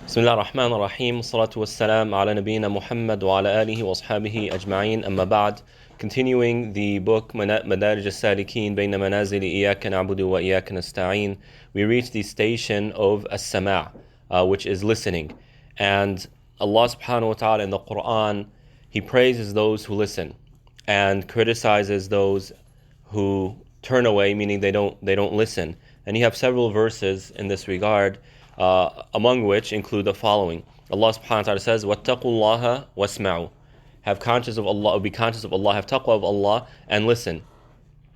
Bismillah ar-Rahman ar-Rahim. Salatu wassalam ala nabiyyina Muhammad wa ala alihi wa ashabihi ajma'in. Amma ba'd. Continuing the book Madarij Salikeen, bayn manazil, iyyaka na'budu wa iyyaka nasta'een. We reach the station of Samaa, which is listening. And Allah subhanahu wa ta'ala in the Quran, He praises those who listen and criticizes those who turn away, meaning they don't listen. And you have several verses in this regard, among which include the following. Allah subhanahu wa ta'ala says, وَاتَّقُوا اللَّهَ وَاسْمَعُوا. Have conscious of Allah, be conscious of Allah, have taqwa of Allah, and listen.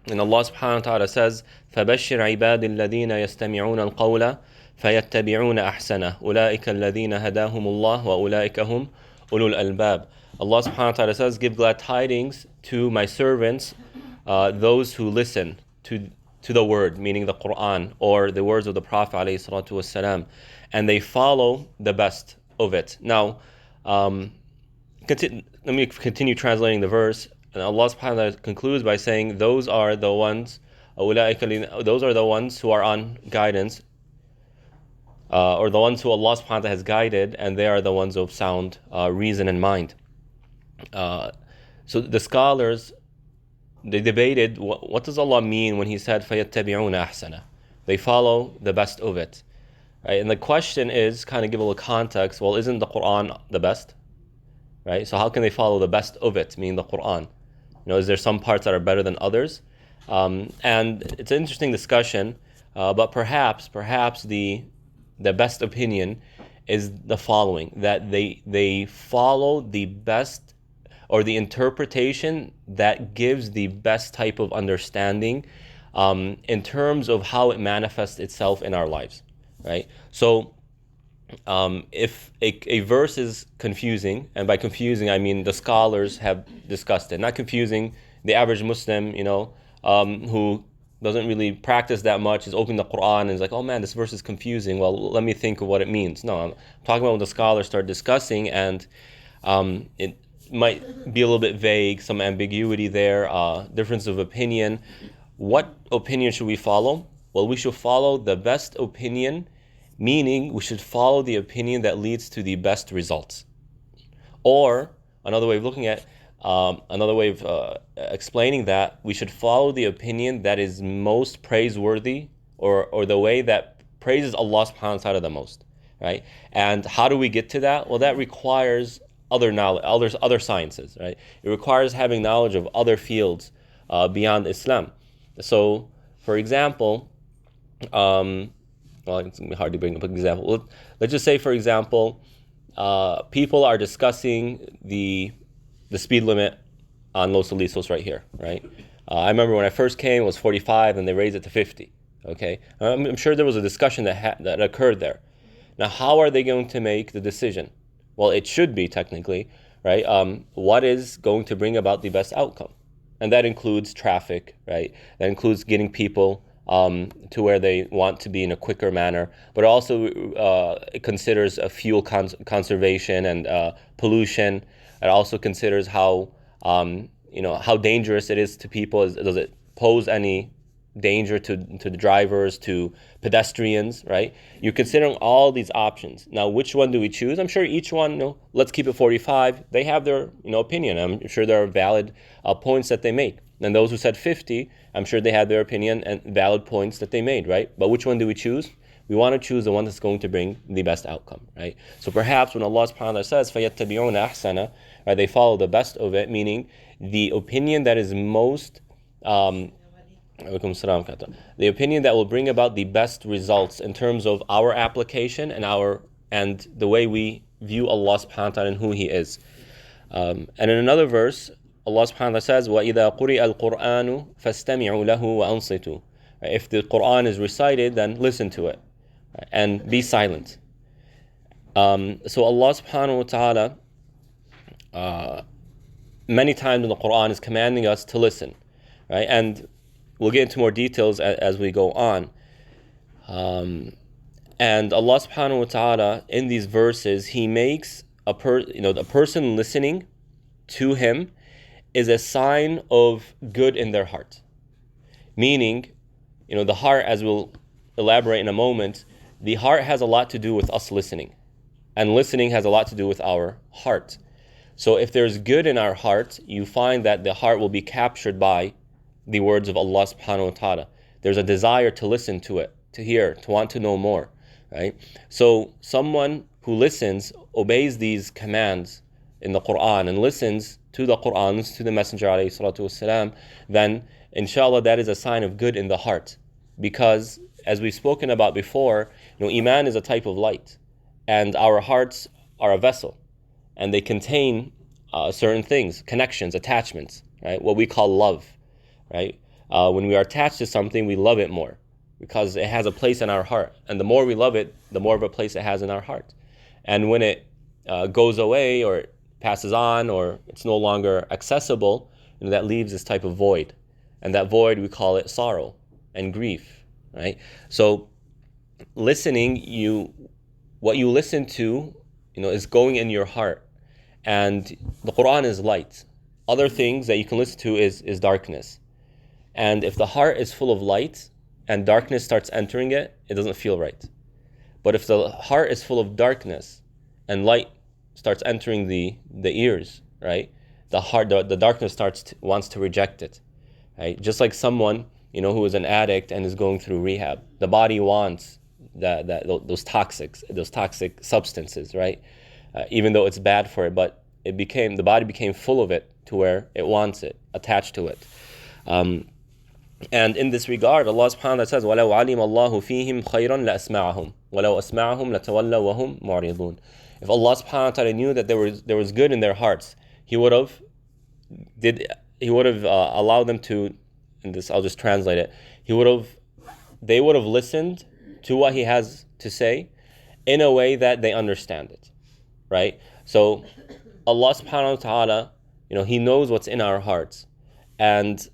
And Allah subhanahu wa ta'ala says, فَبَشِّرْ عِبَادِ الَّذِينَ يَسْتَمِعُونَ الْقَوْلَ فَيَتَّبِعُونَ أَحْسَنَهُ أُولَٰئِكَ الَّذِينَ هَدَاهُمُ اللَّهُ وَأُولَٰئِكَ هُمْ أُولُو الْأَلْبَابِ. Allah subhanahu wa ta'ala says, give glad tidings to my servants, those who listen to the word, meaning the Quran, or the words of the Prophet ﷺ, and they follow the best of it. Now, let me continue translating the verse. And Allah subhanahu wa ta'ala concludes by saying, those are the ones who are on guidance, or the ones who Allah subhanahu wa ta'ala has guided, and they are the ones of sound reason and mind. So the scholars, they debated, what does Allah mean when He said فَيَتَّبِعُونَ أَحْسَنَهُ? They follow the best of it. Right? And the question is, kind of give a little context, well, isn't the Quran the best? Right? So how can they follow the best of it, meaning the Quran? Is there some parts that are better than others? And it's an interesting discussion, but perhaps the best opinion is the following, that they follow the best, or the interpretation that gives the best type of understanding in terms of how it manifests itself in our lives, right? So if a verse is confusing, and by confusing I mean the scholars have discussed it, not confusing the average Muslim, who doesn't really practice that much, is opening the Quran and is like, oh man, this verse is confusing, well, let me think of what it means. No, I'm talking about when the scholars start discussing, and it might be a little bit vague, some ambiguity there, difference of opinion. What opinion should we follow? Well, we should follow the best opinion, meaning we should follow the opinion that leads to the best results. Or another way of looking at, explaining that, we should follow the opinion that is most praiseworthy, or the way that praises Allah subhanahu wa ta'ala the most, right? And how do we get to that? Well, that requires other knowledge, other sciences, right? It requires having knowledge of other fields beyond Islam. So, for example, it's going to be hard to bring up an example. Let's just say, for example, people are discussing the speed limit on Los Alisos right here, right? I remember when I first came, it was 45, and they raised it to 50. Okay, I'm sure there was a discussion that occurred there. Now, how are they going to make the decision? Well, it should be technically, right? What is going to bring about the best outcome? And that includes traffic, right? That includes getting people to where they want to be in a quicker manner. But also it considers fuel conservation and pollution. It also considers how dangerous it is to people. Does it pose any danger to the drivers, to pedestrians, right? You're considering all these options. Now, which one do we choose? I'm sure each one, let's keep it 45. They have their, opinion. I'm sure there are valid points that they make. And those who said 50, I'm sure they had their opinion and valid points that they made, right? But which one do we choose? We want to choose the one that's going to bring the best outcome, right? So perhaps when Allah subhanahu wa ta'ala says, فَيَتَّبِعُونَ أَحْسَنَ, right, they follow the best of it, meaning the opinion that is most the opinion that will bring about the best results in terms of our application and the way we view Allah subhanahu wa ta'ala and who He is. And in another verse, Allah subhanahu wa ta'ala says, وَإِذَا قُرِئَ الْقُرْآنُ فَاسْتَمِعُوا لَهُ وَأَنصِتُوا. If the Quran is recited, then listen to it, right, and be silent. So Allah subhanahu wa ta'ala many times in the Quran is commanding us to listen, right? And we'll get into more details as we go on. And Allah subhanahu wa ta'ala, in these verses, He makes the person listening to Him is a sign of good in their heart. Meaning, the heart, as we'll elaborate in a moment, the heart has a lot to do with us listening. And listening has a lot to do with our heart. So if there's good in our heart, you find that the heart will be captured by the words of Allah subhanahu wa ta'ala. There's a desire to listen to it, to hear, to want to know more, right? So someone who listens, obeys these commands in the Quran and listens to the Quran, to the Messenger alayhi salatu wasalam, then inshallah that is a sign of good in the heart. Because as we've spoken about before, Iman is a type of light, and our hearts are a vessel, and they contain certain things, connections, attachments, right? What we call love, right? When we are attached to something, we love it more because it has a place in our heart. And the more we love it, the more of a place it has in our heart. And when it goes away or passes on or it's no longer accessible, that leaves this type of void. And that void, we call it sorrow and grief, right? So listening, what you listen to, is going in your heart. And the Quran is light. Other things that you can listen to is darkness. And if the heart is full of light and darkness starts entering it, it doesn't feel right. But if the heart is full of darkness and light starts entering the ears, right? The darkness wants to reject it, right? Just like someone, who is an addict and is going through rehab. The body wants those toxic substances, right? Even though it's bad for it, but the body became full of it to where it wants it, attached to it. And in this regard, Allah subhanahu wa ta'ala says, وَلَوْ عَلِمَ اللَّهُ فِيهِمْ خَيْرًا لَأَسْمَعَهُمْ وَلَوْ أَسْمَعَهُمْ لَتَوَلَّوْا وَهُمْ مُعْرِضُونَ. If Allah subhanahu wa ta'ala knew that there was good in their hearts, He would have allowed them to, and this I'll just translate it, they would have listened to what He has to say in a way that they understand it, right? So Allah subhanahu wa ta'ala, He knows what's in our hearts. And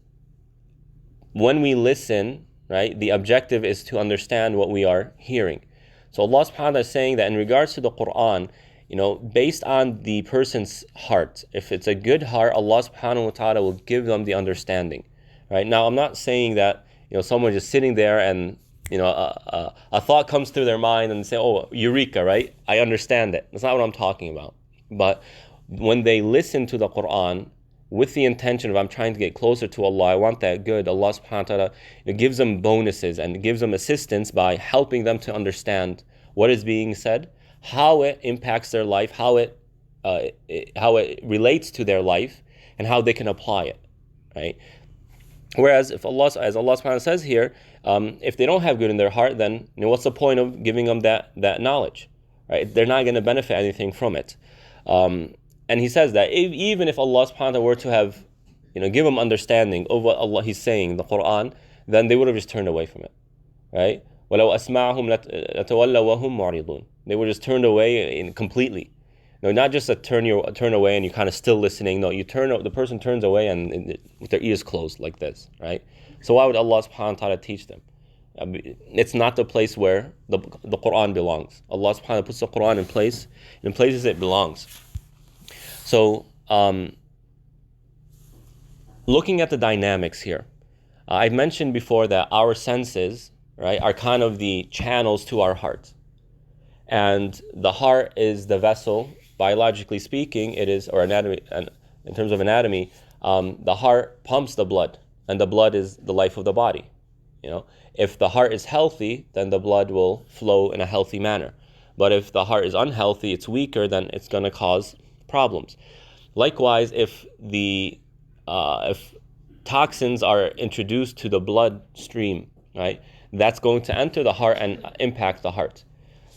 when we listen, right, the objective is to understand what we are hearing. So Allah subhanahu wa ta'ala is saying that in regards to the Quran, based on the person's heart, if it's a good heart, Allah subhanahu wa ta'ala will give them the understanding. Right? Now I'm not saying that someone just sitting there and a thought comes through their mind and say, oh, eureka, right? I understand it. That's not what I'm talking about. But when they listen to the Quran with the intention of I'm trying to get closer to Allah, I want that good, Allah subhanahu wa ta'ala gives them bonuses and gives them assistance by helping them to understand what is being said, how it impacts their life, how it relates to their life, and how they can apply it, right? Whereas if Allah, as Allah subhanahu wa ta'ala says here, if they don't have good in their heart, then what's the point of giving them that knowledge, right? They're not going to benefit anything from it. And He says that even if Allah subhanahu wa ta'ala were to have, give them understanding of what Allah He's saying in the Quran, then they would have just turned away from it, right? وَلَوْ أَسْمَعَهُمْ لَتَوَلَّوْا وَهُمْ مُعْرِضُونَ. They were just turned away completely. Not just a turn away and you're kind of still listening. No, the person turns away and with their ears closed like this, right? So why would Allah subhanahu wa ta'ala teach them? It's not the place where the Quran belongs. Allah subhanahu wa ta'ala puts the Quran in places it belongs. So, looking at the dynamics here, I've mentioned before that our senses, right, are kind of the channels to our heart. And the heart is the vessel, biologically speaking, it is, or anatomy, and in terms of anatomy, the heart pumps the blood, and the blood is the life of the body. If the heart is healthy, then the blood will flow in a healthy manner. But if the heart is unhealthy, it's weaker, then it's going to cause problems. Likewise, if toxins are introduced to the bloodstream, right, that's going to enter the heart and impact the heart.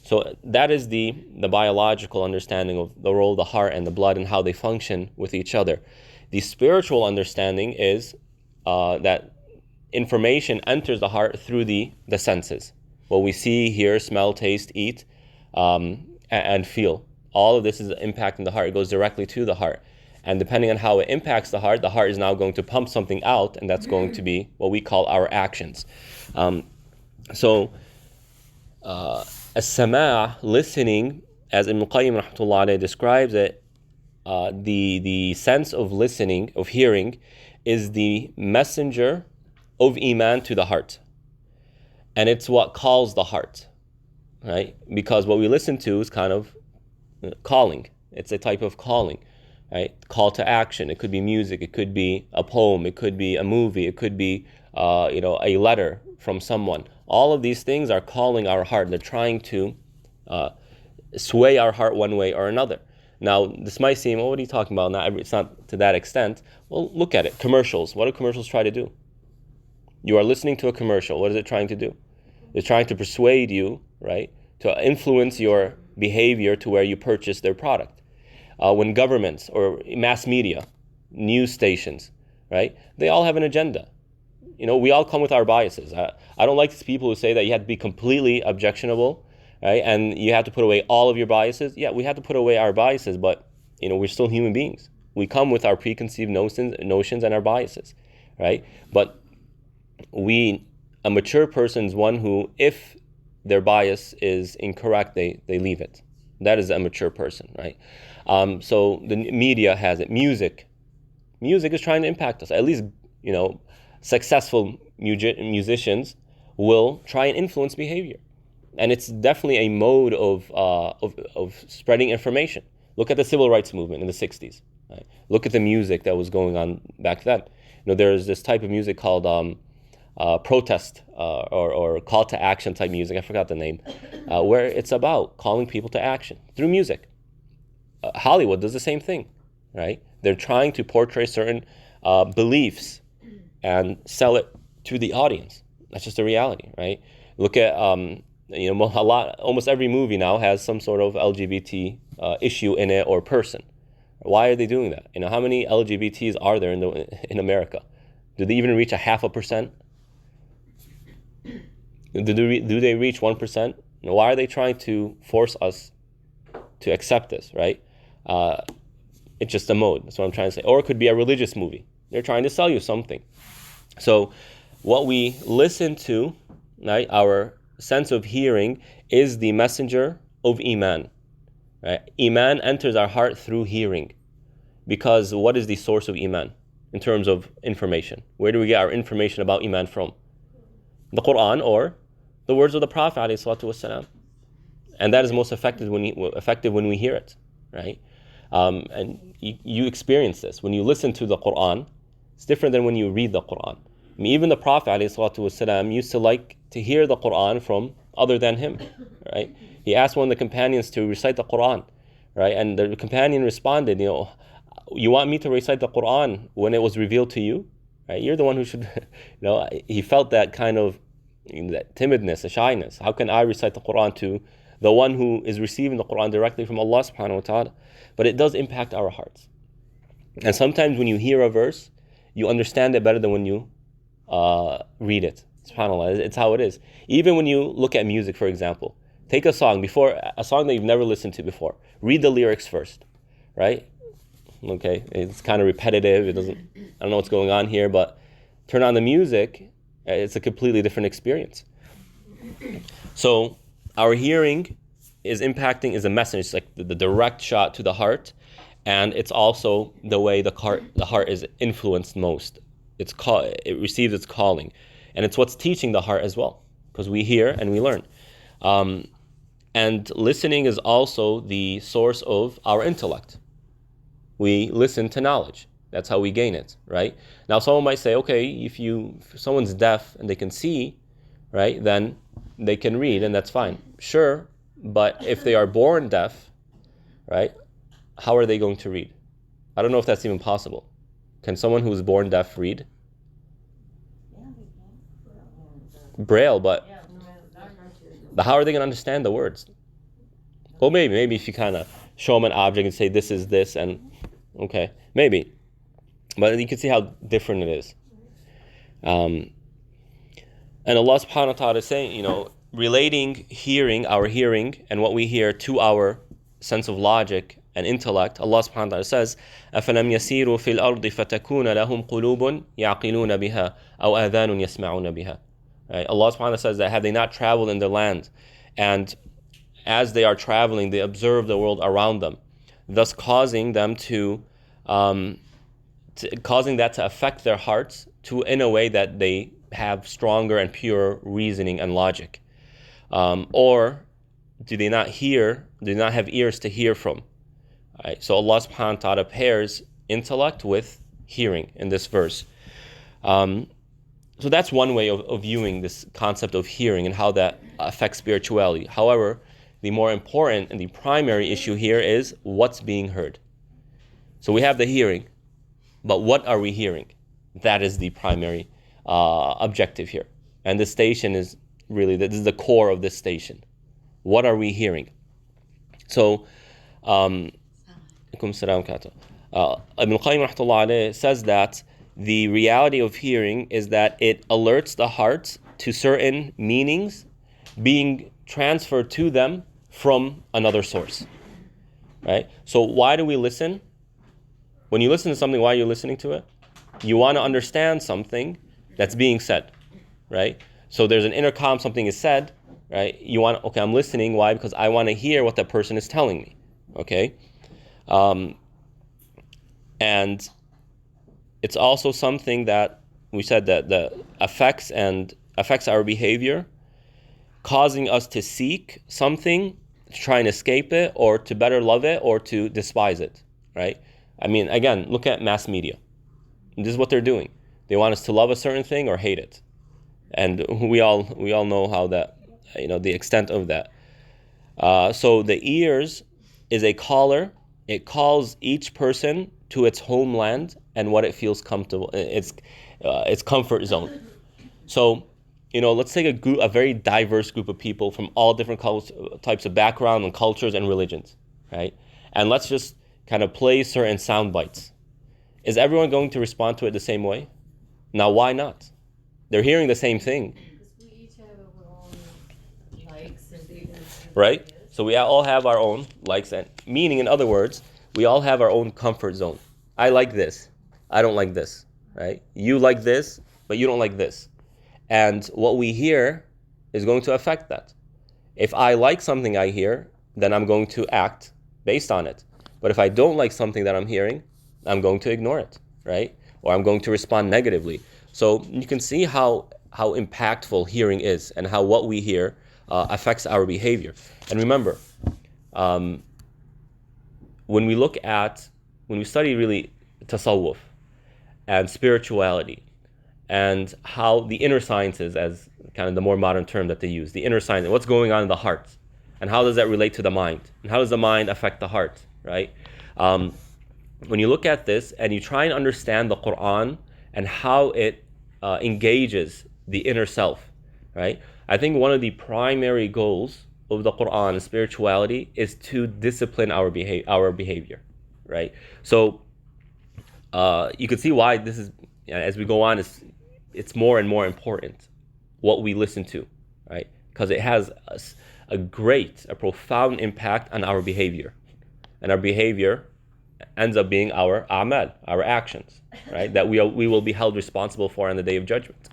So that is the biological understanding of the role of the heart and the blood and how they function with each other. The spiritual understanding is that information enters the heart through the senses. What we see, hear, smell, taste, eat, and feel. All of this is impacting the heart. It goes directly to the heart. And depending on how it impacts the heart is now going to pump something out, and that's going to be what we call our actions. Samaa, listening, as Ibn Qayyim rahmatullah alayhi describes it, the sense of listening, of hearing, is the messenger of Iman to the heart. And it's what calls the heart, right? Because what we listen to is kind of calling. It's a type of calling, right? Call to action. It could be music. It could be a poem. It could be a movie. It could be, a letter from someone. All of these things are calling our heart. They're trying to sway our heart one way or another. Now, this might seem, what are you talking about? It's not to that extent. Well, look at it. Commercials. What do commercials try to do? You are listening to a commercial. What is it trying to do? It's trying to persuade you, right, to influence your behavior to where you purchase their product. When governments or mass media, news stations, right, they all have an agenda. We all come with our biases. I don't like these people who say that you have to be completely objectionable, right, and you have to put away all of your biases. Yeah, we have to put away our biases, but we're still human beings. We come with our preconceived notions and our biases, right? But a mature person is one who, if their bias is incorrect, they leave it. That is a mature person, right? So the media has it. Music is trying to impact us. At least, successful musicians will try and influence behavior, and it's definitely a mode of spreading information. Look at the civil rights movement in the '60s. Right? Look at the music that was going on back then. There's this type of music called protest or call to action type music. I forgot the name, where it's about calling people to action through music. Hollywood does the same thing, right? They're trying to portray certain beliefs and sell it to the audience. That's just the reality, right? Look at almost every movie now has some sort of LGBT issue in it or person. Why are they doing that? How many LGBTs are there in America? Do they even reach 0.5%? Do they reach 1%? Why are they trying to force us to accept this, right? It's just a mode. That's what I'm trying to say. Or it could be a religious movie. They're trying to sell you something. So what we listen to, right, our sense of hearing is the messenger of Iman. Right? Iman enters our heart through hearing. Because what is the source of Iman in terms of information? Where do we get our information about Iman from? The Quran or the words of the Prophet ﷺ. And that is most effective when we hear it, right? And you experience this. When you listen to the Quran, it's different than when you read the Quran. Even the Prophet ﷺ used to like to hear the Quran from other than him, right? He asked one of the companions to recite the Quran, right? And the companion responded, you want me to recite the Quran when it was revealed to you? Right? You're the one who should, he felt that kind of that timidness, a shyness. How can I recite the Quran to the one who is receiving the Quran directly from Allah subhanahu wa ta'ala? But it does impact our hearts. And sometimes when you hear a verse, you understand it better than when you read it. SubhanAllah, it's how it is. Even when you look at music, for example, take a song that you've never listened to before. Read the lyrics first, right? Okay, it's kind of repetitive. I don't know what's going on here, but turn on the music, it's a completely different experience. So our hearing is a message. It's like the direct shot to the heart, and it's also the way the heart is influenced most. It receives its calling, and it's what's teaching the heart as well, because we hear and we learn. And listening is also the source of our intellect. We listen to knowledge. That's how we gain it, right? Now, someone might say, okay, if someone's deaf and they can see, right, then they can read, and that's fine. Sure, but if they are born deaf, right, how are they going to read? I don't know if that's even possible. Can someone who's born deaf read? Braille, but how are they going to understand the words? Well, maybe if you kind of show them an object and say, this is this, and okay, maybe. But you can see how different it is. And Allah subhanahu wa ta'ala is saying, relating our hearing and what we hear to our sense of logic and intellect. Allah subhanahu wa ta'ala says, أَفَلَمْ يَسِيرُوا فِي الْأَرْضِ فَتَكُونَ لَهُمْ قُلُوبٌ يَعْقِلُونَ بِهَا أَوْ آذَانٌ يَسْمَعُونَ بِهَا. Right? Allah subhanahu wa ta'ala says that have they not traveled in the land, and as they are traveling, they observe the world around them, thus causing that to affect their hearts in a way that they have stronger and purer reasoning and logic. Or do they not hear, do they not have ears to hear from? Right? So Allah subhanahu wa ta'ala pairs intellect with hearing in this verse. So that's one way of viewing this concept of hearing and how that affects spirituality. However, the more important and the primary issue here is what's being heard. So we have the hearing, but what are we hearing? That is the primary objective here. And this station is really, this is the core of this station. What are we hearing? So, Ibn Qayyim rahmatullah alayhi says that the reality of hearing is that it alerts the heart to certain meanings being transferred to them from another source. Right? So why do we listen? When you listen to something, why are you listening to it? You want to understand something that's being said. Right? So there's an intercom, something is said, right? You want, okay, I'm listening. Why? Because I want to hear what that person is telling me. Okay? And it's also something that we said that affects our behavior, causing us to seek something, to try and escape it, or to better love it, or to despise it, right? I mean, again, look at mass media. This is what they're doing. They want us to love a certain thing or hate it. And we all know how that, the extent of that. So the ears is a caller. It calls each person to its homeland and what it feels comfortable, its comfort zone. So, let's take a very diverse group of people from all different types of background and cultures and religions, right? And let's just kind of play certain sound bites. Is everyone going to respond to it the same way? Now, why not? They're hearing the same thing. Because we each have our own likes and favorites. Right? So we all have our own likes and meaning, in other words, we all have our own comfort zone. I like this. I don't like this. Right? You like this, but you don't like this. And what we hear is going to affect that. If I like something I hear, then I'm going to act based on it. But if I don't like something that I'm hearing, I'm going to ignore it, right? Or I'm going to respond negatively. So you can see how impactful hearing is and how what we hear affects our behavior. And remember, when we study really tasawwuf and spirituality and how the inner sciences, as kind of the more modern term that they use, the inner science, what's going on in the heart, and how does that relate to the mind, and how does the mind affect the heart, right? When you look at this and you try and understand the Quran and how it engages the inner self, right? I think one of the primary goals of the Quran and spirituality is to discipline our behavior, right? So you can see why this is, as we go on, it's more and more important what we listen to, right? Because it has a profound impact on our behavior. And our behavior ends up being our a'mal, our actions, right? That we will be held responsible for on the Day of Judgment.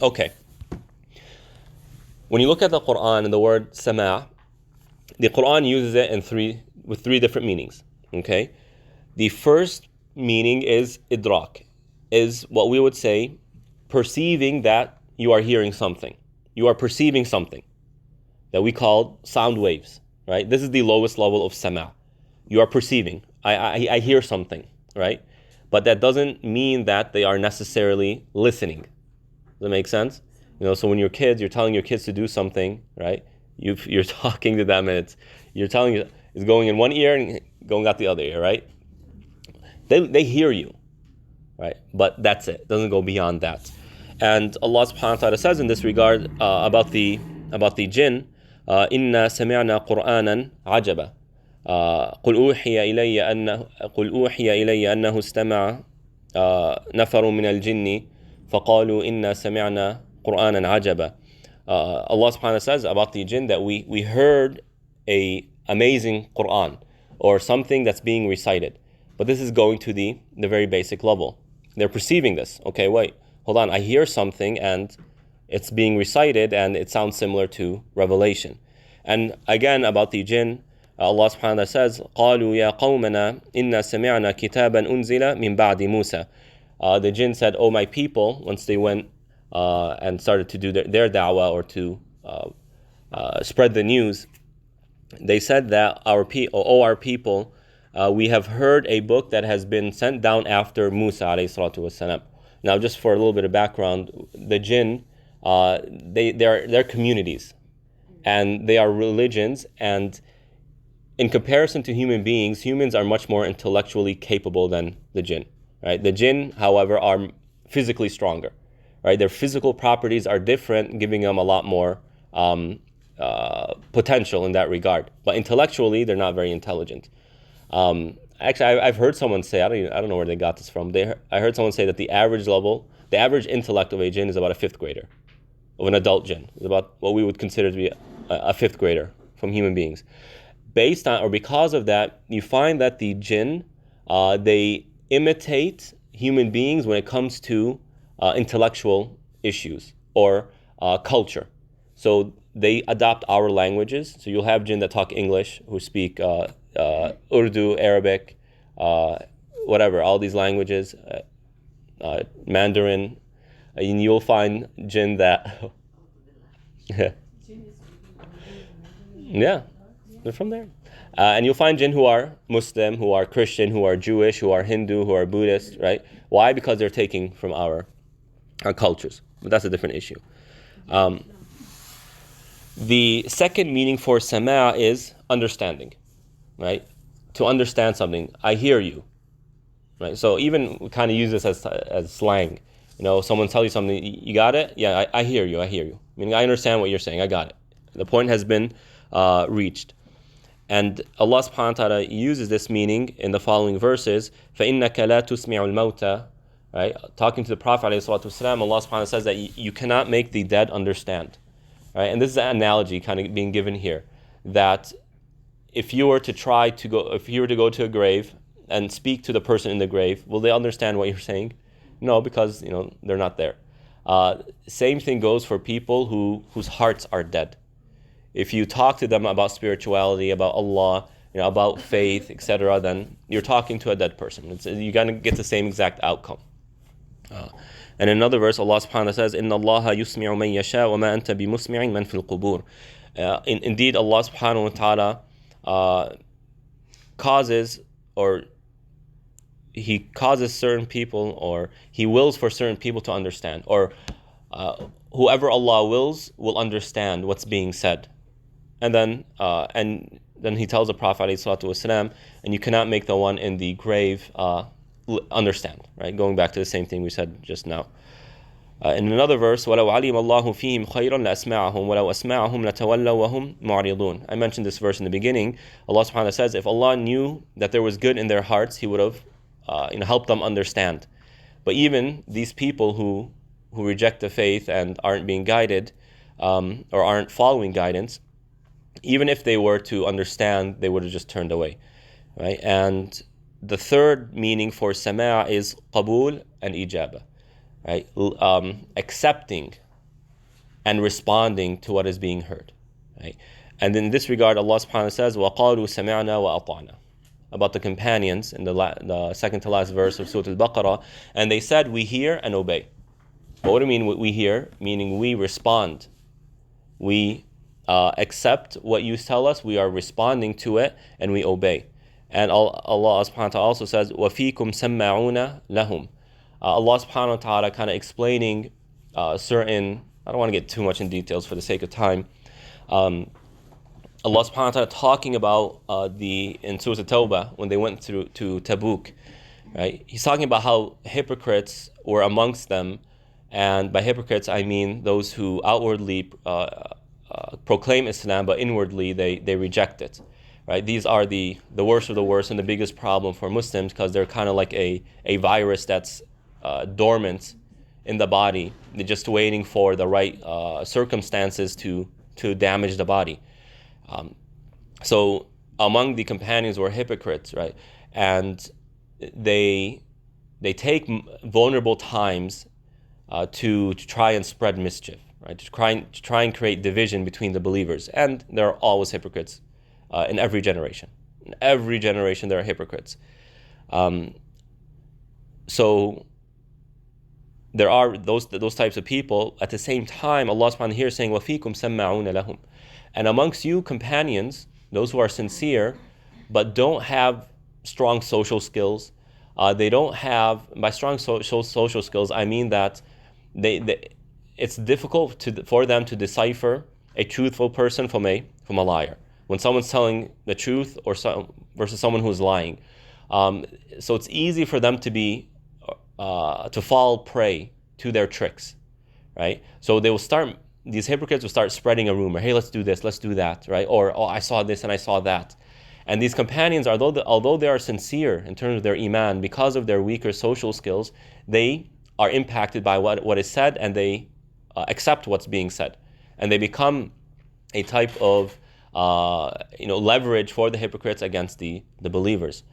Okay. When you look at the Quran and the word Samaa, the Quran uses it with three different meanings. Okay? The first meaning is idrak, is what we would say perceiving that you are hearing something. You are perceiving something that we call sound waves, right? This is the lowest level of sama. You are perceiving. I hear something, right? But that doesn't mean that they are necessarily listening. Does that make sense? So when you're kids, you're telling your kids to do something, right? You're talking to them and you're telling you it's going in one ear and going out the other ear, right? They hear you, right? But that's it. It doesn't go beyond that. And Allah subhanahu wa ta'ala says in this regard about the jinn, إِنَّا سَمِعْنَا قُرْآنًا عَجَبًا قُلْ أُوحِيَ إِلَيَّ أَنَّهُ اسْتَمَعَ نَفَرٌ مِنَ الْجِنِّ فَقَالُوا إِنَّا سَمِعْنَا قُرْآنًا عَجَبًا. Allah subhanahu wa ta'ala says about the jinn that we heard a amazing Qur'an, or something that's being recited. But this is going to the very basic level. They're perceiving this. Okay, wait, hold on. I hear something and it's being recited and it sounds similar to revelation. And again, about the jinn, Allah subhanahu wa ta'ala says, قَالُوا يَا قَوْمَنَا إِنَّا سَمِعْنَا كِتَابًا أُنزِلَ مِن بَعْدِ مُوسَى the jinn said, "Oh, my people," once they went and started to do their da'wah or to spread the news, they said that our people, we have heard a book that has been sent down after Musa alayhi salatu wasalam. Now, just for a little bit of background, the jinn, they're communities, and they are religions, and in comparison to human beings, humans are much more intellectually capable than the jinn. Right? The jinn, however, are physically stronger. Right? Their physical properties are different, giving them a lot more potential in that regard. But intellectually, they're not very intelligent. Actually, I've heard someone say, I don't know where they got this from. I heard someone say that the average intellect of a jinn is about a fifth grader, of an adult jinn. It's about what we would consider to be a fifth grader from human beings. Based on, or because of that, you find that the jinn, they imitate human beings when it comes to intellectual issues or culture. So they adopt our languages. So you'll have jinn that talk English, who speak Urdu, Arabic, whatever, all these languages, Mandarin. And you'll find jinn that... Yeah, they're from there. And you'll find jinn who are Muslim, who are Christian, who are Jewish, who are Hindu, who are Buddhist, right? Why? Because they're taking from our cultures. But that's a different issue. The second meaning for Samaa is understanding, right? To understand something. I hear you, right? So even we kind of use this as slang. You know, someone tells you something, you got it? Yeah, I hear you. Meaning I understand what you're saying, I got it. The point has been reached. And Allah subhanahu wa ta'ala uses this meaning in the following verses. فَإِنَّكَ لَا تُسْمِعُ الْمَوْتَى, right? Talking to the Prophet ﷺ, Allah subhanahu wa ta'ala says that you cannot make the dead understand. Right? And this is an analogy kind of being given here, that if you were to go to a grave and speak to the person in the grave, will they understand what you're saying? No, because they're not there. Same thing goes for people whose hearts are dead. If you talk to them about spirituality, about Allah, about faith, etc., then you're talking to a dead person. You're going to get the same exact outcome. And in another verse, Allah subhanahu wa ta'ala says, إِنَّ اللَّهَ يُسْمِعُ مَنْ يَشَاءُ وَمَا أَنْتَ بِمُسْمِعٍ مَنْ فِي الْقُبُورِ. Indeed, Allah subhanahu wa ta'ala causes certain people, or He wills for certain people to understand, or whoever Allah wills will understand what's being said. And then He tells the Prophet ﷺ, and you cannot make the one in the grave understand, right? Going back to the same thing we said just now. In another verse, وَلَوْ عَلِمَ اللَّهُ فِيهِمْ خَيْرًا لَأَسْمَعَهُم وَلَوْ أَسْمَعَهُمْ لَتَوَلَّوْا وَهُمْ مُعْرِضُونَ. I mentioned this verse in the beginning. Allah subhanahu wa ta'ala says, if Allah knew that there was good in their hearts, He would have helped them understand. But even these people who reject the faith and aren't being guided, or aren't following guidance, even if they were to understand, they would have just turned away, right? And the third meaning for Samaa is qabul and ijaba, right? Accepting and responding to what is being heard, right? And in this regard, Allah subhanahu wa ta'ala says, وَقَالُوا سَمِعْنَا وَأَطَعْنَا, about the companions in the second to last verse of Surah Al-Baqarah, and they said, we hear and obey. But what do you mean we hear? Meaning we respond. We accept what you tell us, we are responding to it, and we obey. And Allah subhanahu wa ta'ala also says, وَفِيكُمْ سَمَّعُونَ لَهُمْ. Allah subhanahu wa ta'ala kind of explaining certain, I don't want to get too much in details for the sake of time. Allah subhanahu wa ta'ala talking about in Surah At-Tawbah, when they went to Tabuk, right? He's talking about how hypocrites were amongst them, and by hypocrites I mean those who outwardly proclaim Islam, but inwardly they reject it. Right? These are the worst of the worst and the biggest problem for Muslims, because they're kind of like a virus that's dormant in the body. They're just waiting for the right circumstances to damage the body. So among the companions were hypocrites, right? And they take vulnerable times to try and spread mischief, right? To try and create division between the believers. And there are always hypocrites in every generation. In every generation there are hypocrites. So there are those types of people. At the same time, Allah subhanahu wa ta'ala here is saying, وَفِيكُمْ سَمَّعُونَ لَهُمْ. And amongst you companions, those who are sincere, but don't have strong social skills, they don't have, by strong social skills, I mean that it's difficult for them to decipher a truthful person from a liar. When someone's telling the truth versus someone who's lying. So it's easy for them to fall prey to their tricks, right? So these hypocrites will start spreading a rumor. Hey, let's do this, let's do that, right? Or, oh, I saw this and I saw that. And these companions, although they are sincere in terms of their iman, because of their weaker social skills, they are impacted by what is said, and they accept what's being said. And they become a type of leverage for the hypocrites against the believers.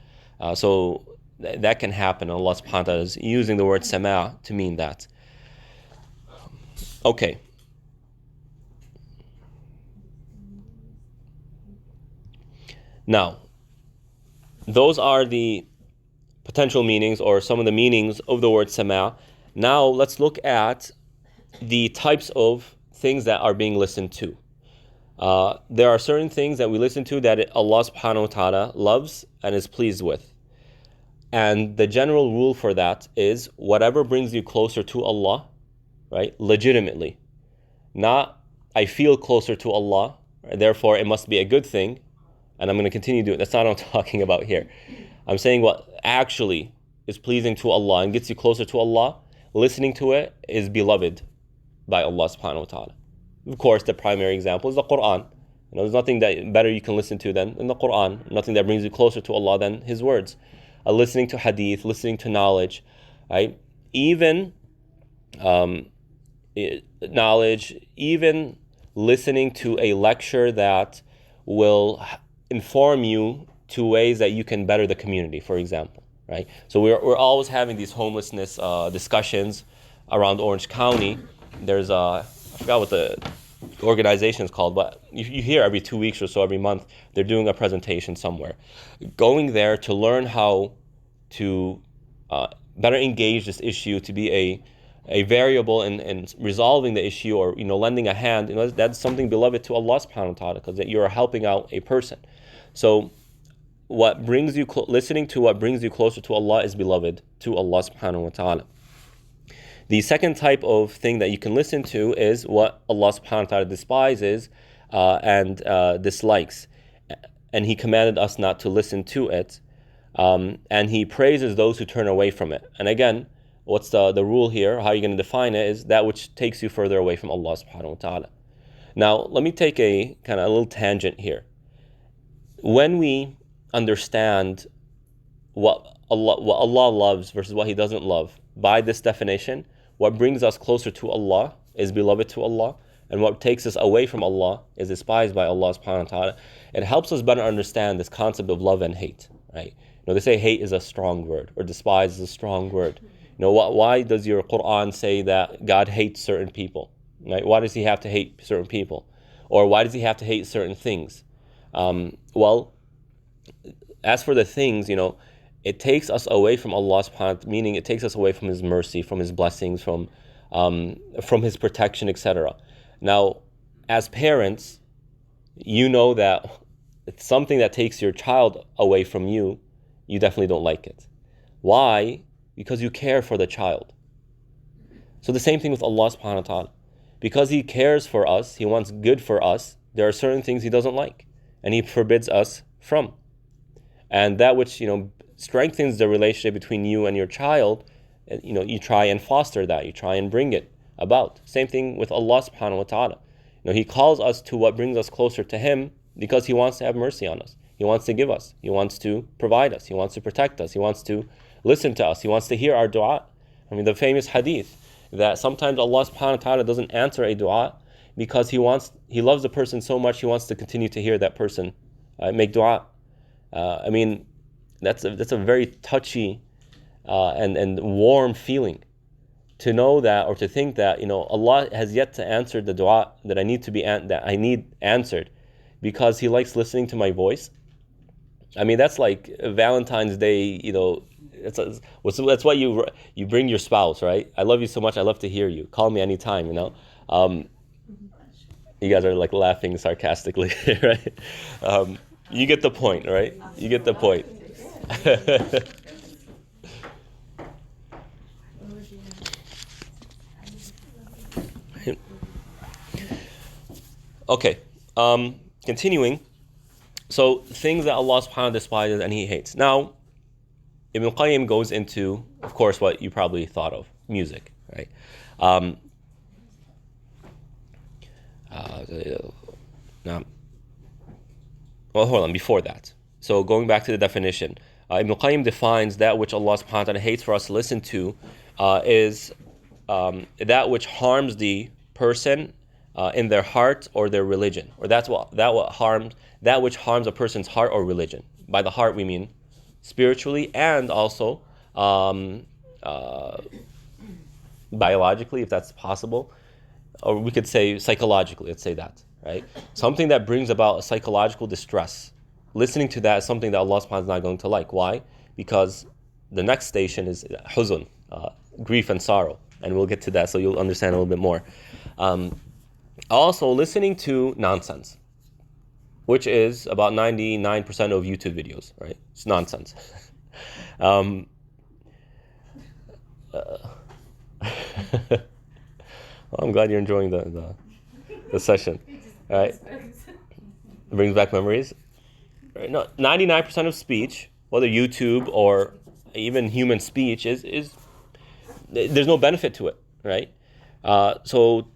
So that can happen. Allah subhanahu wa ta'ala is using the word Samaa to mean that. Okay. Now, those are the potential meanings, or some of the meanings of the word Samaa. Now let's look at the types of things that are being listened to. There are certain things that we listen to that Allah subhanahu wa ta'ala loves and is pleased with. And the general rule for that is whatever brings you closer to Allah, right, legitimately. Not, I feel closer to Allah, therefore it must be a good thing, and I'm going to continue doing it. That's not what I'm talking about here. I'm saying what actually is pleasing to Allah and gets you closer to Allah, listening to it is beloved by Allah subhanahu wa ta'ala. Of course, the primary example is the Quran. There's nothing that better you can listen to than in the Quran. Nothing that brings you closer to Allah than His words. Listening to hadith, listening to knowledge, right? Even knowledge, even listening to a lecture that will inform you to ways that you can better the community, for example, right? So we're always having these homelessness discussions around Orange County. There's I forgot what the organization is called, but you hear every 2 weeks or so, every month, they're doing a presentation somewhere. Going there to learn how to better engage this issue, to be a variable in resolving the issue, or lending a hand, that's something beloved to Allah subhanahu wa ta'ala, because you are helping out a person. So what brings you listening to what brings you closer to Allah is beloved to Allah subhanahu wa ta'ala. The second type of thing that you can listen to is what Allah subhanahu wa ta'ala despises and dislikes. And He commanded us not to listen to it. And He praises those who turn away from it. And again, what's the rule here? How you're going to define it is that which takes you further away from Allah subhanahu wa ta'ala. Now, let me take a kind of a little tangent here. When we understand what Allah loves versus what He doesn't love, by this definition, what brings us closer to Allah is beloved to Allah, and what takes us away from Allah is despised by Allah subhanahu wa ta'ala. It helps us better understand this concept of love and hate, right? They say hate is a strong word, or despise is a strong word. Why does your Quran say that God hates certain people? Right? Why does He have to hate certain people? Or why does He have to hate certain things? Well, as for the things, it takes us away from Allah subhanahu wa ta'ala, meaning it takes us away from His mercy, from His blessings, from His protection, etc. Now, as parents, that it's something that takes your child away from you, you definitely don't like it. Why? Because you care for the child. So the same thing with Allah subhanahu wa ta'ala. Because He cares for us, He wants good for us, there are certain things He doesn't like, and He forbids us from. And that which, strengthens the relationship between you and your child, you try and foster that, you try and bring it about. Same thing with Allah subhanahu wa ta'ala. He calls us to what brings us closer to Him because He wants to have mercy on us. He wants to give us. He wants to provide us. He wants to protect us. He wants to listen to us. He wants to hear our dua. The famous hadith that sometimes Allah subhanahu wa ta'ala doesn't answer a dua because He loves the person so much, He wants to continue to hear that person make dua. That's a very touchy and warm feeling to know that, or to think that Allah has yet to answer the dua that I need answered because He likes listening to my voice. That's like Valentine's Day, That's why you bring your spouse, right? I love you so much. I love to hear you. Call me anytime. You guys are like laughing sarcastically, right? You get the point, right? You get the point. Okay. Continuing. So things that Allah subhanahu wa ta'ala despises and He hates. Now, Ibn Qayyim goes into, of course, what you probably thought of, music, right? Now, well, hold on, before that. So going back to the definition, Ibn Qayyim defines that which Allah subhanahu wa ta'ala hates for us to listen to is that which harms the person in their heart or their religion, or that which harms a person's heart or religion. By the heart we mean spiritually and also biologically, if that's possible, or we could say psychologically. Let's say that, right? Something that brings about a psychological distress. Listening to that is something that Allah subhanahu wa ta'ala is not going to like. Why? Because the next station is huzun, grief and sorrow, and we'll get to that so you'll understand a little bit more. Also, listening to nonsense, which is about 99% of YouTube videos, right? It's nonsense. Well, I'm glad you're enjoying the session. All right? It brings back memories. Right? No, 99% of speech, whether YouTube or even human speech, is there's no benefit to it, right? So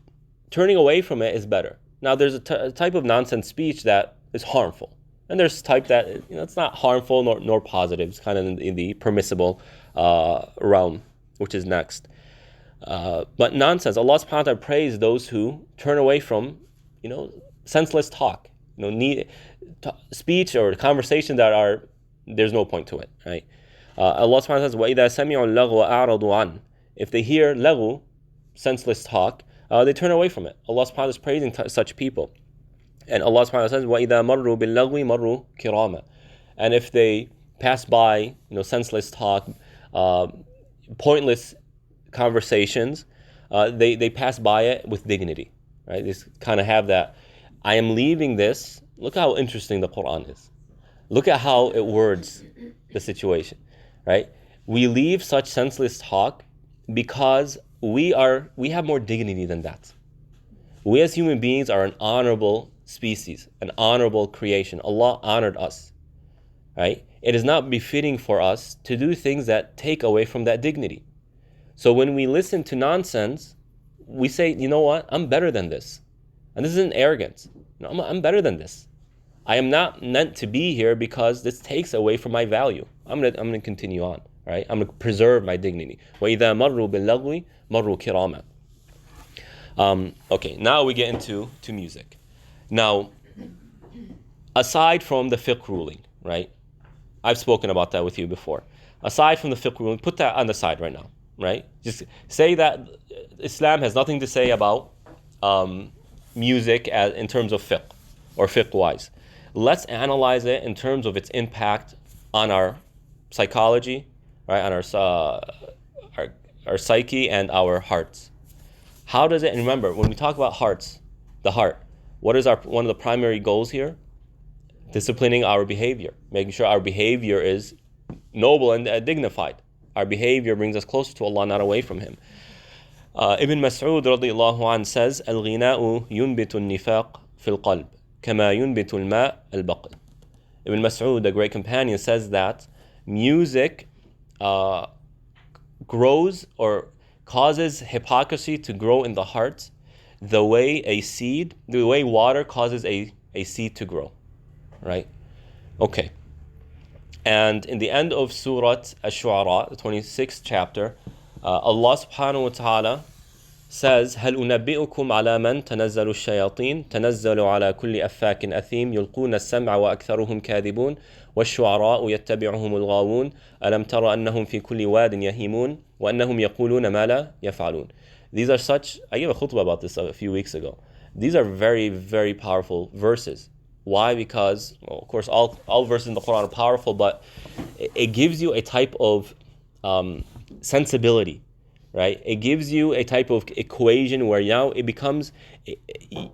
turning away from it is better. Now, there's a type of nonsense speech that is harmful, and there's type that it's not harmful nor positive. It's kind of in the permissible realm, which is next. But nonsense, Allah subhanahu wa ta'ala praised those who turn away from, senseless talk, speech or conversation that there's no point to it, right? Allah subhanahu wa ta'ala says, وَإِذَا سَمِعُوا اللَّغْوَ أَعْرَضُوا عَنْهُ. If they hear laghu, senseless talk, they turn away from it. Allah subhanahu wa ta'ala is praising such people. And Allah subhanahu wa ta'ala says, وَإِذَا مَرُّوا بِاللَّغْوِ مَرُّوا كِرَامًا. And if they pass by, senseless talk, pointless conversations, they pass by it with dignity, right? They kind of have that, I am leaving this. Look how interesting the Quran is. Look at how it words the situation, right? We leave such senseless talk because we have more dignity than that. We as human beings are an honorable species, an honorable creation. Allah honored us, right? It is not befitting for us to do things that take away from that dignity. So when we listen to nonsense, we say, you know what? I'm better than this. And this isn't arrogance. No, I'm better than this. I am not meant to be here because this takes away from my value. I'm gonna continue on, right? I'm gonna preserve my dignity. وَإِذَا مَرُّوا بِاللَّغْوِ مَرُّوا كِرَامًا. Okay, now we get into music. Now, aside from the fiqh ruling, right? I've spoken about that with you before. Aside from the fiqh ruling, put that on the side right now, right? Just say that Islam has nothing to say about music in terms of fiqh or fiqh-wise. Let's analyze it in terms of its impact on our psychology, right? On our psyche and our hearts. How does it? And remember, when we talk about hearts, the heart, what is one of the primary goals here? Disciplining our behavior, making sure our behavior is noble and dignified. Our behavior brings us closer to Allah, not away from Him. Ibn Mas'ud radiyallahu anhu says, "Al-ghina'u yunbitu an-nifaq fil qalb, kama yunbitu al-ma' al-baql." Ibn Mas'ud, the great companion, says that music grows or causes hypocrisy to grow in the heart the way water causes a seed to grow, right? Okay. And in the end of Surah Ash-Shu'ara, the 26th chapter, Allah subhanahu wa ta'ala says, هَلْ أُنَبِّئُكُمْ عَلَى مَنْ تَنَزَّلُ الشَّيَاطِينَ تَنَزَّلُ عَلَى كُلِّ أَفَّاكٍ أَثِيمٍ يُلْقُونَ السَّمْعَ وَأَكْثَرُهُمْ كَاذِبُونَ وَالشُّعَرَاءُ يَتَّبِعُهُمُ الْغَاوُونَ أَلَمْ تَرَ أَنَّهُمْ فِي كُلِّ وَادٍ يَهِيمُونَ وَأَنَّهُمْ يَقُولُونَ مَا لَا يَفْعَلُونَ. These are I gave a khutbah about this a few weeks ago. These are very, very powerful verses. Why? Because, well, of course, all verses in the Quran are powerful, but it gives you a type of sensibility, right? It gives you a type of equation where now it becomes,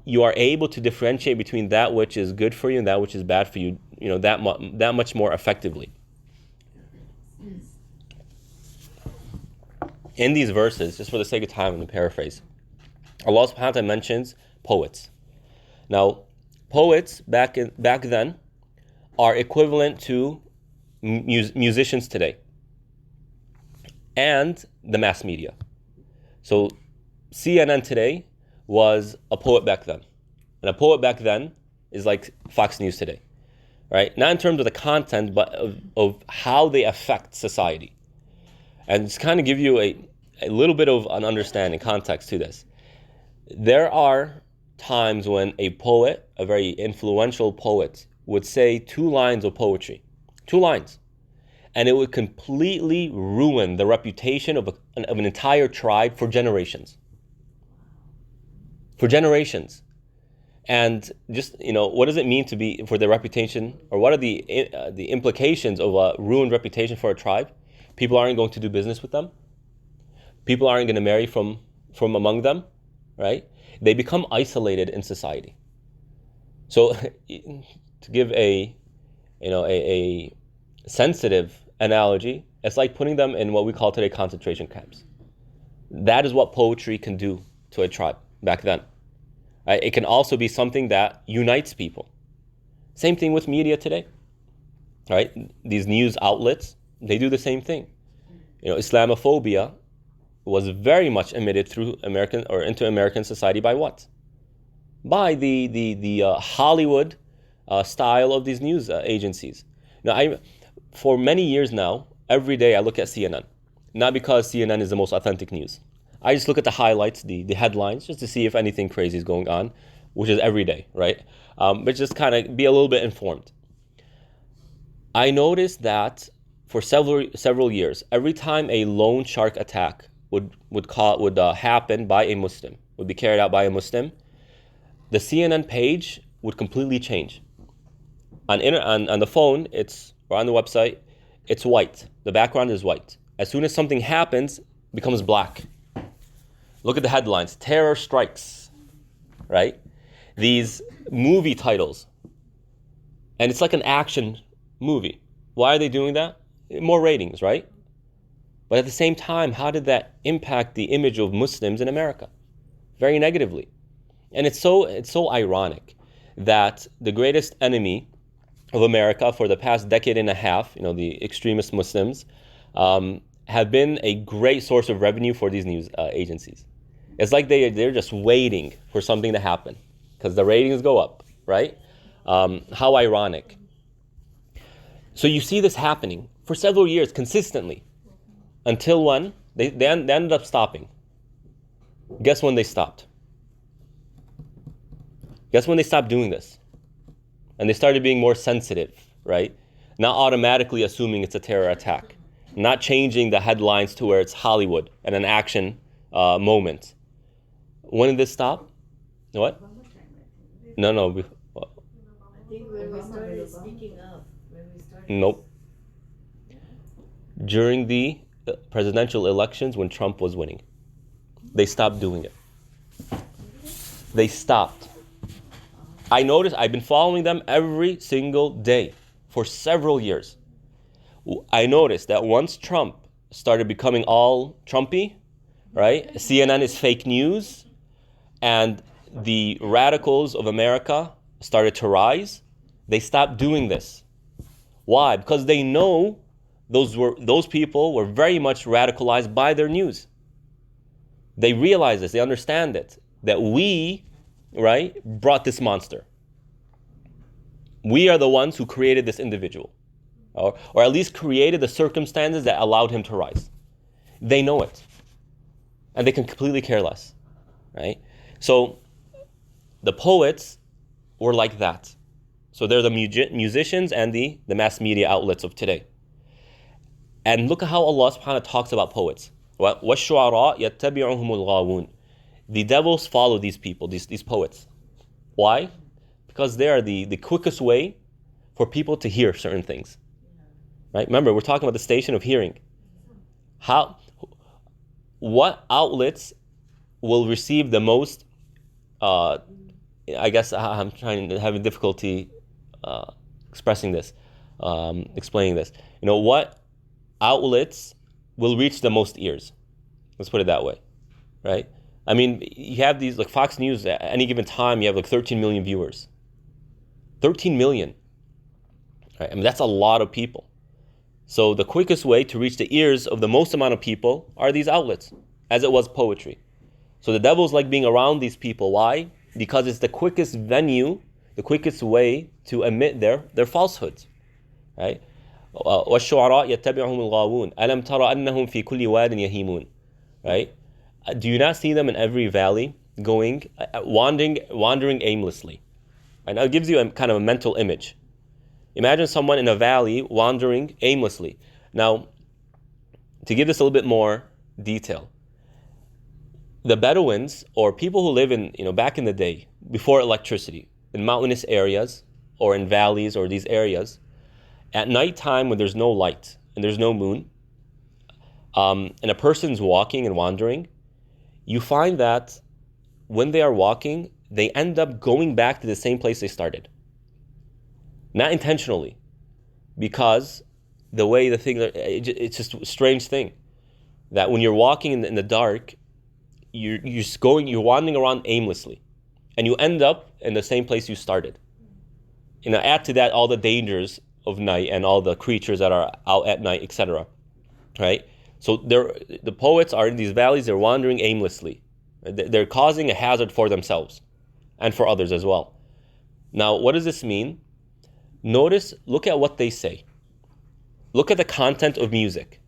you are able to differentiate between that which is good for you and that which is bad for you, that much more effectively. In these verses, just for the sake of time, I'm going to paraphrase. Allah subhanahu wa ta'ala mentions poets. Now, poets back then are equivalent to musicians today and the mass media. So CNN today was a poet back then. And a poet back then is like Fox News today, right? Not in terms of the content, but of how they affect society. And just kind of give you a little bit of an understanding, context to this. There are times when a poet, a very influential poet, would say 2 lines of poetry. 2 lines. And it would completely ruin the reputation of an entire tribe for generations. For generations. And just, what does it mean to be for the reputation, or what are the implications of a ruined reputation for a tribe? People aren't going to do business with them. People aren't going to marry from among them, right? They become isolated in society. So, to give a sensitive analogy, it's like putting them in what we call today concentration camps. That is what poetry can do to a tribe back then. Right? It can also be something that unites people. Same thing with media today. Right? These news outlets, they do the same thing. Islamophobia was very much emitted through into American society by what? By the Hollywood style of these news agencies. Now, for many years now, every day I look at CNN. Not because CNN is the most authentic news. I just look at the highlights, the headlines, just to see if anything crazy is going on, which is every day, right? But just kind of be a little bit informed. I noticed that for several years, every time a loan shark attack would happen by a Muslim, would be carried out by a Muslim, the CNN page would completely change. On the phone, or on the website, it's white. The background is white. As soon as something happens, it becomes black. Look at the headlines. Terror strikes, right? These movie titles. And it's like an action movie. Why are they doing that? More ratings, right? But at the same time, how did that impact the image of Muslims in America? Very negatively. And it's so ironic that the greatest enemy of America for the past decade and a half, the extremist Muslims, have been a great source of revenue for these news agencies. It's like they're just waiting for something to happen because the ratings go up, right? How ironic. So you see this happening for several years consistently until when they ended up stopping. Guess when they stopped? Guess when they stopped doing this? And they started being more sensitive, right? Not automatically assuming it's a terror attack. Not changing the headlines to where it's Hollywood and an action moment. When did this stop? What? No. I think when we started speaking up. Nope. During the presidential elections when Trump was winning. They stopped doing it. They stopped. I noticed, I've been following them every single day for several years. I noticed that once Trump started becoming all Trumpy, right? CNN is fake news, and the radicals of America started to rise. They stopped doing this. Why? Because they know those people were very much radicalized by their news. They realize this, they understand it, that we, right, brought this monster. We are the ones who created this individual, or at least created the circumstances that allowed him to rise. They know it, and they can completely care less, right? So the poets were like that. So they're the musicians and the mass media outlets of today. And look at how Allah subhanahu wa ta'ala talks about poets. وَالشُّعَرَاء يَتَّبِعُهُمُ الْغَاوُونَ. The devils follow these people, these poets. Why? Because they are the quickest way for people to hear certain things. Right? Remember, we're talking about the station of hearing. What outlets will receive the most, I guess I'm having difficulty expressing this, explaining this. What outlets will reach the most ears? Let's put it that way, right? I mean, you have these, like Fox News, at any given time, you have like 13 million viewers. 13 million, right? I mean, that's a lot of people. So the quickest way to reach the ears of the most amount of people are these outlets, as it was poetry. So the devil's like being around these people. Why? Because it's the quickest venue, the quickest way to emit their falsehoods, right? وَالشُّعَرَاء يَتَّبِعُهُمُ الْغَاوُونَ أَلَمْ تَرَ أَنَّهُمْ فِي كُلِّ وَادٍ يَهِيمُونَ, right? Do you not see them in every valley going, wandering aimlessly? And it gives you a kind of a mental image. Imagine someone in a valley wandering aimlessly. Now, to give this a little bit more detail, the Bedouins, or people who live in, back in the day, before electricity, in mountainous areas or in valleys or these areas, at nighttime when there's no light and there's no moon, and a person's walking and wandering, you find that when they are walking, they end up going back to the same place they started. Not intentionally, because the way the thing, it's just a strange thing, that when you're walking in the dark, you're wandering around aimlessly, and you end up in the same place you started. Add to that all the dangers of night and all the creatures that are out at night, etc. Right? So the poets are in these valleys, they're wandering aimlessly. They're causing a hazard for themselves and for others as well. Now, what does this mean? Look at what they say. Look at the content of music,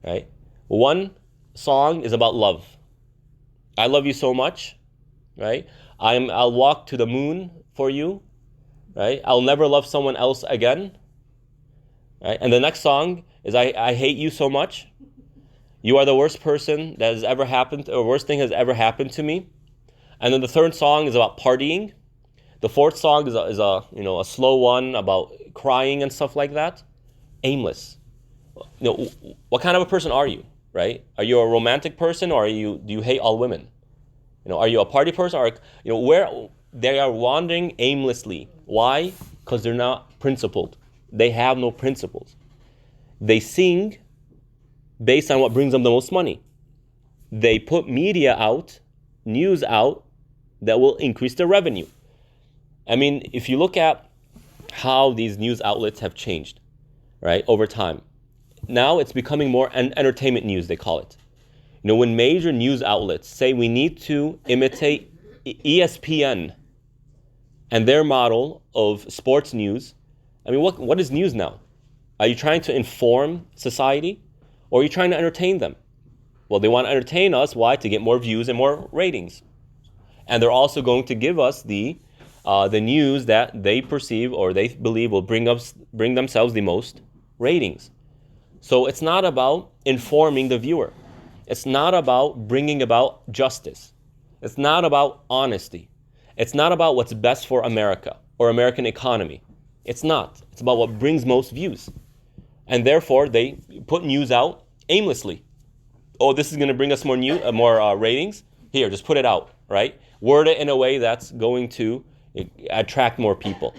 right? One song is about love. I love you so much, right? I'll walk to the moon for you, right? I'll never love someone else again, right? And the next song is I hate you so much. You are the worst person that has ever happened, or worst thing has ever happened to me. And then the third song is about partying. The fourth song is a slow one about crying and stuff like that. Aimless. What kind of a person are you, right? Are you a romantic person, or do you hate all women? Are you a party person, or where they are wandering aimlessly? Why? Because they're not principled. They have no principles. They sing based on what brings them the most money. They put media out, news out, that will increase their revenue. I mean, if you look at how these news outlets have changed, right, over time, now it's becoming more entertainment news, they call it. When major news outlets say we need to imitate ESPN and their model of sports news, I mean, what is news now? Are you trying to inform society, or are you trying to entertain them? Well, they want to entertain us. Why? To get more views and more ratings. And they're also going to give us the news that they perceive or they believe will bring themselves the most ratings. So it's not about informing the viewer. It's not about bringing about justice. It's not about honesty. It's not about what's best for America or American economy. It's not. It's about what brings most views. And therefore, they put news out aimlessly. Oh, this is going to bring us more ratings? Here, just put it out, right? Word it in a way that's going to attract more people.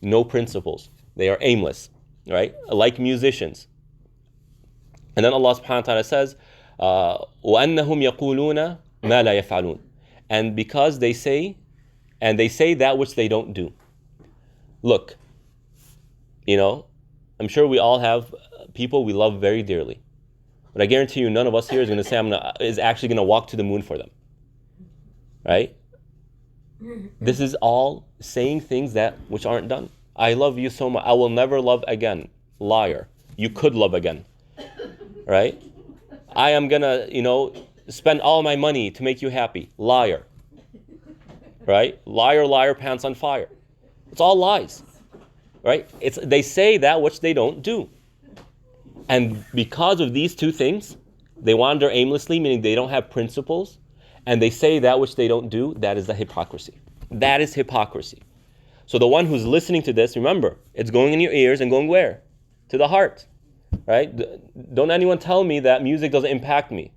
No principles. They are aimless, right? Like musicians. And then Allah subhanahu wa ta'ala says, وَأَنَّهُمْ يَقُولُونَ مَا لَا يَفْعَلُونَ. And because they say that which they don't do. Look, I'm sure we all have people we love very dearly. But I guarantee you none of us here is going to say is actually going to walk to the moon for them. Right? This is all saying things which aren't done. I love you so much. I will never love again. Liar. You could love again. Right? I am going to, spend all my money to make you happy. Liar. Right? Liar, liar, pants on fire. It's all lies. Right? They say that which they don't do. And because of these two things, they wander aimlessly, meaning they don't have principles, and they say that which they don't do. That is the hypocrisy. That is hypocrisy. So the one who's listening to this, remember, it's going in your ears and going where? To the heart. right? Don't anyone tell me that music doesn't impact me,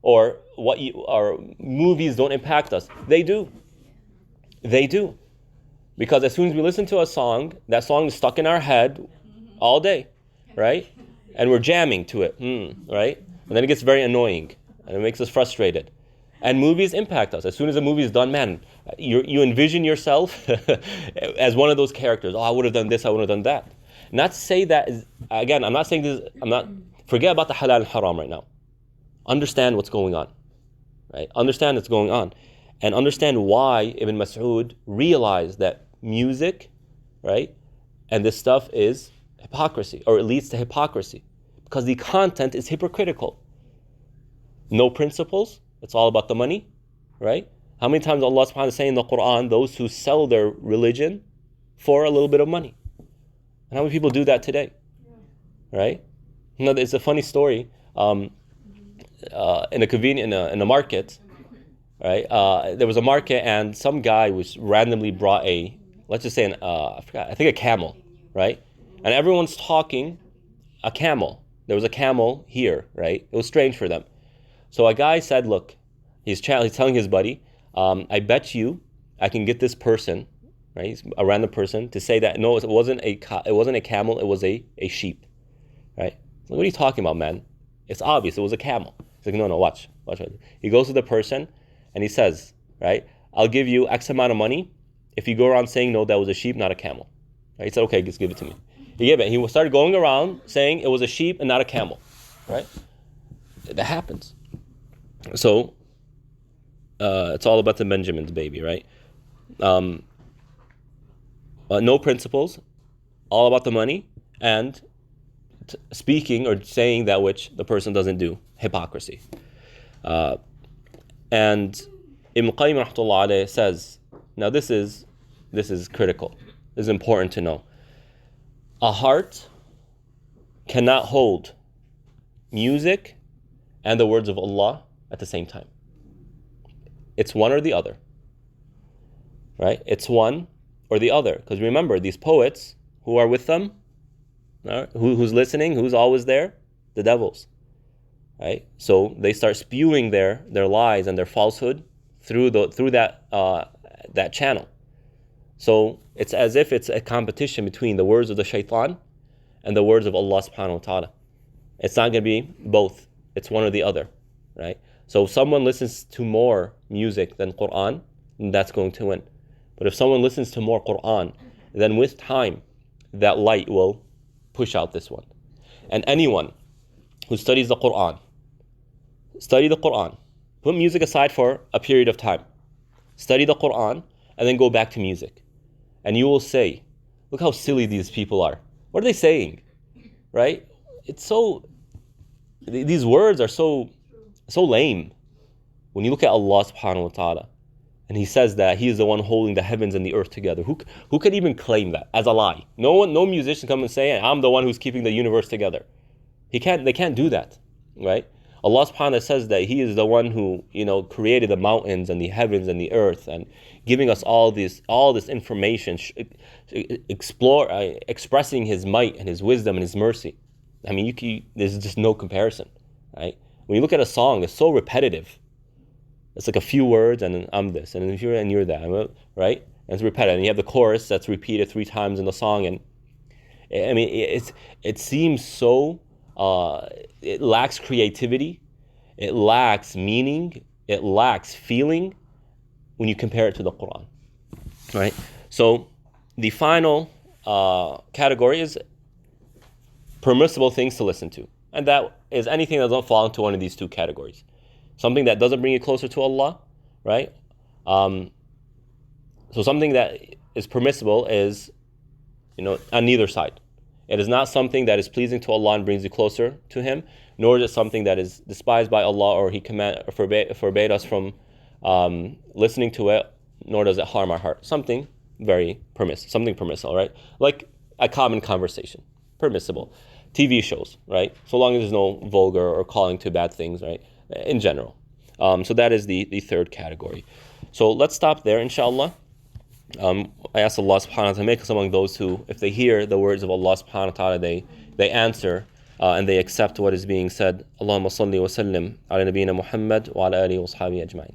or or movies don't impact us. They do. They do. Because as soon as we listen to a song, that song is stuck in our head all day, right? And we're jamming to it, right? And then it gets very annoying, and it makes us frustrated. And movies impact us. As soon as a movie is done, man, you envision yourself as one of those characters. Oh, I would have done this, I would have done that. Not to say that, again, I'm not saying this, forget about the halal and haram right now. Understand what's going on, right? Understand what's going on. And understand why Ibn Mas'ud realized that music, right, and this stuff is hypocrisy, or it leads to hypocrisy. Because the content is hypocritical. No principles, it's all about the money, right? How many times Allah subhanahu wa ta'ala is saying in the Quran, those who sell their religion for a little bit of money? And how many people do that today, right? You know, it's a funny story. In a market, right? There was a market, and some guy was randomly brought let's just say I think a camel, right? And everyone's talking a camel. There was a camel here, right? It was strange for them. So a guy said, look, he's telling his buddy, I bet you I can get this person, right? He's a random person, to say that no, it wasn't a camel, it was a sheep, right? Like, what are you talking about, man? It's obvious, it was a camel. He's like, no, watch. He goes to the person and he says, right, I'll give you X amount of money if you go around saying, no, that was a sheep, not a camel. Right? He said, okay, just give it to me. He gave it. He started going around saying it was a sheep and not a camel, right? That happens. So, it's all about the Benjamin's baby, right? No principles, all about the money, and speaking or saying that which the person doesn't do, hypocrisy. And Ibn Qayyim rahmatullah alayhi says, now this is critical, this is important to know. A heart cannot hold music and the words of Allah at the same time. It's one or the other, right? It's one or the other. Because remember, these poets who are with them, who's listening, who's always there? The devils, right? So they start spewing their lies and their falsehood through that channel. So it's as if it's a competition between the words of the shaitan and the words of Allah subhanahu wa ta'ala. It's not going to be both. It's one or the other, right? So if someone listens to more music than Quran, that's going to win. But if someone listens to more Quran, then with time, that light will push out this one. And anyone who studies the Quran, put music aside for a period of time, study the Quran, and then go back to music. And you will say, look how silly these people are. What are they saying? Right? These words are so lame. When you look at Allah subhanahu wa ta'ala, and He says that He is the one holding the heavens and the earth together. Who could even claim that as a lie? No musician come and say, I'm the one who's keeping the universe together. They can't do that, right? Allah subhanahu wa ta'ala says that He is the one who, created the mountains and the heavens and the earth, and giving us all this information, expressing His might and His wisdom and His mercy. I mean, there's just no comparison, right? When you look at a song, it's so repetitive. It's like a few words, and then I'm this, and then you're that, right? And it's repetitive. And you have the chorus that's repeated 3 times in the song, and I mean, it seems so. It lacks creativity, it lacks meaning, it lacks feeling when you compare it to the Quran, right? So the final category is permissible things to listen to, and that is anything that doesn't fall into one of these 2 categories. Something that doesn't bring you closer to Allah, right? So something that is permissible is, on neither side. It is not something that is pleasing to Allah and brings you closer to Him, nor is it something that is despised by Allah or He forbade us from listening to it, nor does it harm our heart. Something permissible, right? Like a common conversation, permissible. TV shows, right? So long as there's no vulgar or calling to bad things, right? In general. So that is the 3rd category. So let's stop there, inshallah. I ask Allah subhanahu wa ta'ala to make us among those who, if they hear the words of Allah subhanahu wa ta'ala, they answer and they accept what is being said. Allahumma salli wa sallim ala nabiyyina Muhammad wa ala alihi wa ashabihi ajma'in.